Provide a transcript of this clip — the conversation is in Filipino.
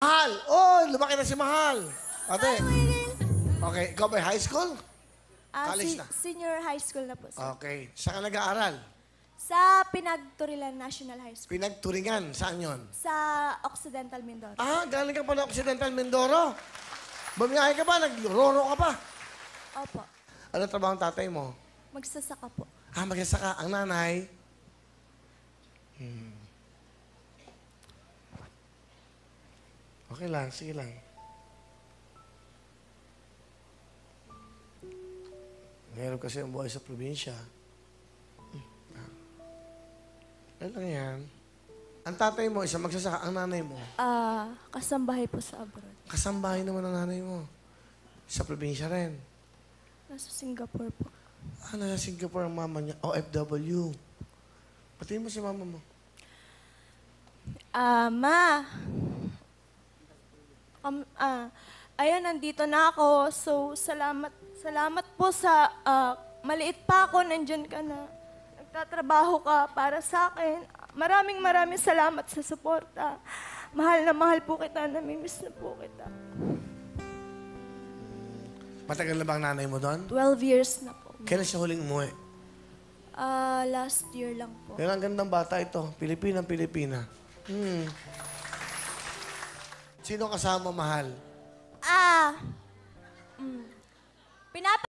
Mahal! Oh, lumaki na si Mahal. Ate. Okay, ikaw ba high school? College na. Senior high school na po, sir. Okay. Saan ka nag-aaral? Sa Pinagturilan National High School. Pinagturingan. Saan yon? Sa Occidental Mindoro. Ah, galing ka pala Occidental Mindoro. Bumiyahe ka ba? Nagroro ka pa? Opo. Ano trabaho ang tatay mo? Magsasaka po. Ah, magsasaka. Ang nanay? Okay lang, sige lang. Meron kasi ang buhay sa probinsya. Ano lang yan? Ang tatay mo, isa magsasaka. Ang nanay mo? Kasambahay po sa abroad. Kasambahay naman ang nanay mo. Sa probinsya rin. Nasa Singapore po. Ah, nasa Singapore ang mama niya. OFW. Patingin mo si mama mo. Ma. Ayun, nandito na ako. So, salamat po sa maliit pa ako, nandyan ka na. Nagtatrabaho ka para sa akin. Maraming salamat sa suporta. Mahal na mahal po kita, namimiss na po kita. Matagal na ba ang nanay mo doon? 12 years na po. Kailan siya huling umuwi? Last year lang po. Yan ang gandang bata ito. Pilipina. Sino kasama mahal? Pinapa